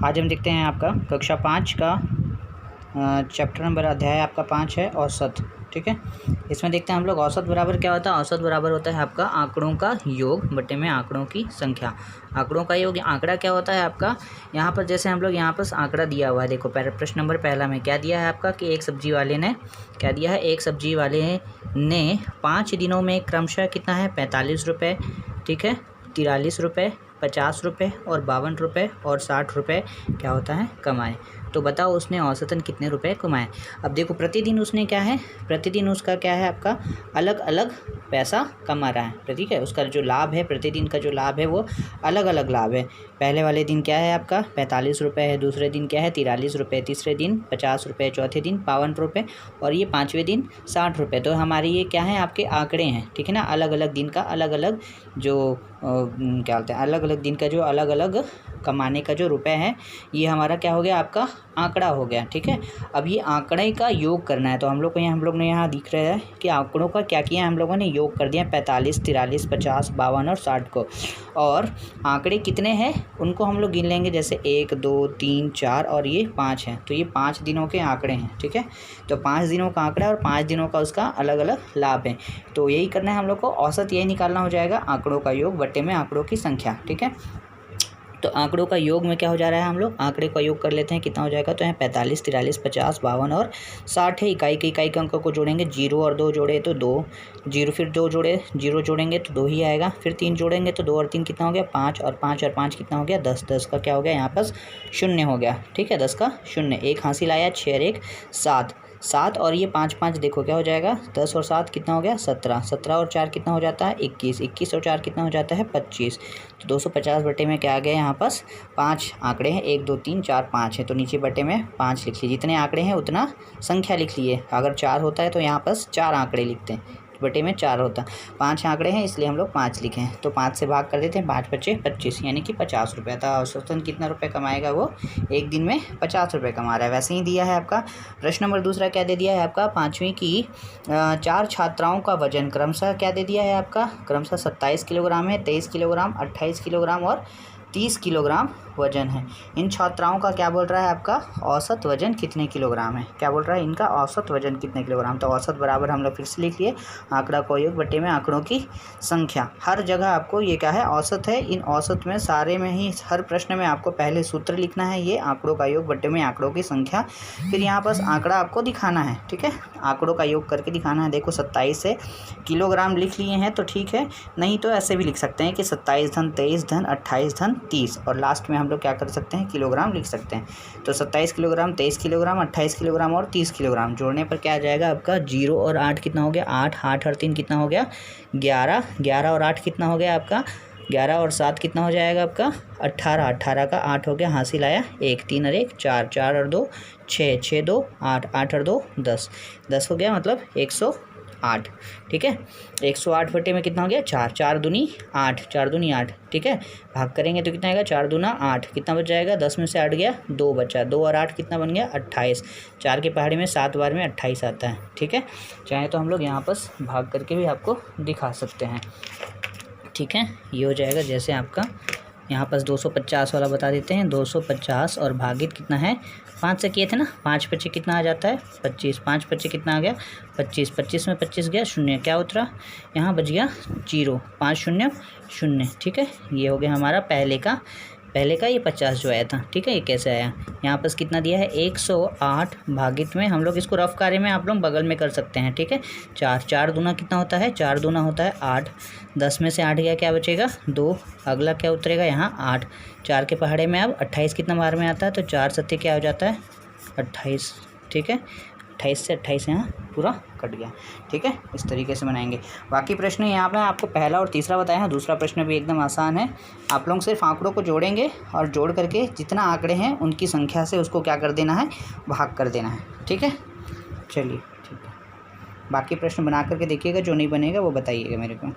आज हम देखते हैं आपका कक्षा 5 का चैप्टर नंबर अध्याय आपका 5 है औसत। ठीक है, इसमें देखते हैं हम लोग औसत बराबर क्या होता है। औसत बराबर होता है आपका आंकड़ों का योग बटे में आंकड़ों की संख्या। आंकड़ों का योग, आंकड़ा क्या होता है आपका, यहाँ पर जैसे हम लोग यहाँ पर आंकड़ा दिया हुआ है, देखो प्रश्न नंबर पहला में क्या दिया है आपका कि एक सब्जी वाले ने क्या दिया है, एक सब्जी वाले ने 5 दिनों में क्रमशः कितना है 45 रुपये, ठीक है, 43 रुपये, 50 रुपये और 52 रुपये और 60 रुपये क्या होता है कमाए। तो बताओ उसने औसतन कितने रुपए कमाए। अब देखो प्रतिदिन उसने क्या है, प्रतिदिन उसका क्या है आपका अलग अलग पैसा कमा रहा है। ठीक है, उसका जो लाभ है, प्रतिदिन का जो लाभ है वो अलग अलग लाभ है। पहले वाले दिन क्या है आपका 45 रुपये है, दूसरे दिन क्या है 43 रुपये, तीसरे दिन 50 रुपये, चौथे दिन 52 रुपये और ये 5वें दिन 60 रुपये। तो हमारे ये क्या है आपके आंकड़े हैं, ठीक है ना। अलग अलग दिन का अलग अलग जो क्या बोलते हैं, अलग अलग दिन का जो अलग अलग कमाने का जो रुपए है, ये हमारा क्या हो गया आपका आंकड़ा हो गया। ठीक है, अब ये आंकड़े का योग करना है। तो हम लोग ने यहाँ दिख रहा है कि आंकड़ों का क्या किया हम लोगों ने, योग कर दिया 45, 43, 50, 52 और 60 को। और आंकड़े कितने हैं उनको हम लोग गिन लेंगे, जैसे 1, 2, 3, 4 और ये 5 हैं। तो ये 5 दिनों के आंकड़े हैं। ठीक है, तो 5 दिनों का आंकड़ा और 5 दिनों का उसका अलग अलग लाभ है। तो यही करना है हम लोग को, औसत यही निकालना हो जाएगा, आंकड़ों का योग बट्टे में आंकड़ों की संख्या। ठीक है, तो आंकड़ों का योग में क्या हो जा रहा है, हम लोग आंकड़े का योग कर लेते हैं, कितना हो जाएगा। तो यहाँ 45, 43, 50, 52 और 60 है। इकाई के अंकों को जोड़ेंगे, 0 और 2 जोड़े तो 2, 0 फिर 2 जोड़े, 0 जोड़ेंगे तो 2 ही आएगा, फिर 3 जोड़ेंगे तो 2 और 3 कितना हो गया 5 और 5 और 5 कितना हो गया 10, 10 का क्या हो गया यहाँ पर 0 हो गया। ठीक है, 10 का 0, 1 हासिल आया, 6 और 1 7, 7 और ये 5 5 देखो क्या हो जाएगा 10 और 7 कितना हो गया 17, 17 और 4 कितना हो जाता है 21, 21 और 4 कितना हो जाता है 25। तो 250 बटे में क्या आ गया यहाँ पास 5 आंकड़े हैं, 1 2 3 4 5 है। तो नीचे बटे में 5 लिख लीजिए, जितने आंकड़े हैं उतना संख्या लिख लिए। अगर 4 होता है तो यहाँ पास 4 आंकड़े लिखते हैं, बटे में 4 होता, 5 आंकड़े हैं इसलिए हम लोग 5 लिखे हैं। तो 5 से भाग कर देते हैं, 5 बचे 25 यानी कि 50 रुपये। था औसतन कितना रुपये कमाएगा वो, एक दिन में 50 रुपये कमा रहा है। वैसे ही दिया है आपका प्रश्न नंबर दूसरा, क्या दे दिया है आपका 5वीं की 4 छात्राओं का वजन क्रमशः क्या दे दिया है आपका, क्रमशः 27 किलोग्राम है, 23 किलोग्राम, 28 किलोग्राम और 30 किलोग्राम वजन है। इन छात्राओं का क्या बोल रहा है आपका औसत वजन कितने किलोग्राम है, क्या बोल रहा है इनका औसत वजन कितने किलोग्राम। तो औसत बराबर हम लोग फिर से लिख लिए, आंकड़ा का योग बटे में आंकड़ों की संख्या। हर जगह आपको ये क्या है औसत है, इन औसत में सारे में ही हर प्रश्न में आपको पहले सूत्र लिखना है, ये आंकड़ों का योग बटे में आंकड़ों की संख्या। फिर यहाँ पर आंकड़ा आपको दिखाना है, ठीक है, आंकड़ों का योग करके दिखाना है। देखो 27 से किलोग्राम लिख लिए हैं तो ठीक है, नहीं तो ऐसे भी लिख सकते हैं कि 27 धन 23 धन 28 धन 30 और लास्ट में हम लोग क्या कर सकते हैं किलोग्राम लिख सकते हैं। तो 27 किलोग्राम, 23 किलोग्राम, 28 किलोग्राम और 30 किलोग्राम जोड़ने पर क्या आ जाएगा आपका 0 और 8 कितना हो गया 8, 8 और 3 कितना हो गया 11, 11 और 8 कितना हो गया आपका 11 और 7 कितना हो जाएगा आपका 18, 18 का 8 हो गया, हासिल आया 1, 3 और 1 4, 4 और 2 6, 6 2 8, 8 और 2 10, 10 हो गया मतलब 108। ठीक है, 108 बटे में कितना हो गया 4, 4 दूनी 8, 4 दूनी 8। ठीक है, भाग करेंगे तो कितना आएगा 4 दूना 8, कितना बच जाएगा 10 में से 8 गया 2 बचा, 2 और 8 कितना बन गया 28, 4 की पहाड़ी में 7 बार में 28 आता है। ठीक है, चाहे तो हम लोग यहाँ पर भाग करके भी आपको दिखा सकते हैं। ठीक है, ये हो जाएगा जैसे आपका यहाँ पर 250 वाला बता देते हैं, 250 और भागित कितना है 5 से किए थे ना, 5 पच्चीस कितना आ जाता है 25, 5 पच्चीस कितना आ गया 25, 25 में 25 गया 0, क्या उतरा यहाँ बच गया 0, 5 0 0। ठीक है, ये हो गया हमारा पहले का ये 50 जो आया था। ठीक है, ये कैसे आया, यहाँ पर कितना दिया है 108 भागित में, हम लोग इसको रफ कार्य में आप लोग बगल में कर सकते हैं। ठीक है, 4, 4 दूना कितना होता है 4 दूना होता है 8, 10 में से 8 गया क्या बचेगा 2, अगला क्या उतरेगा यहाँ 8, 4 के पहाड़े में अब 28 कितना बार में आता है तो 4 सत्ते क्या हो जाता है 28। ठीक है, 28 से 28 यहाँ पूरा कट गया। ठीक है, इस तरीके से बनाएंगे। बाकी प्रश्न यहाँ पे आपको पहला और तीसरा बताया है, दूसरा प्रश्न भी एकदम आसान है। आप लोग सिर्फ आंकड़ों को जोड़ेंगे और जोड़ करके जितना आंकड़े हैं उनकी संख्या से उसको क्या कर देना है भाग कर देना है। ठीक है, चलिए ठीक है, बाकी प्रश्न बना करके देखिएगा, जो नहीं बनेगा वो बताइएगा मेरे को।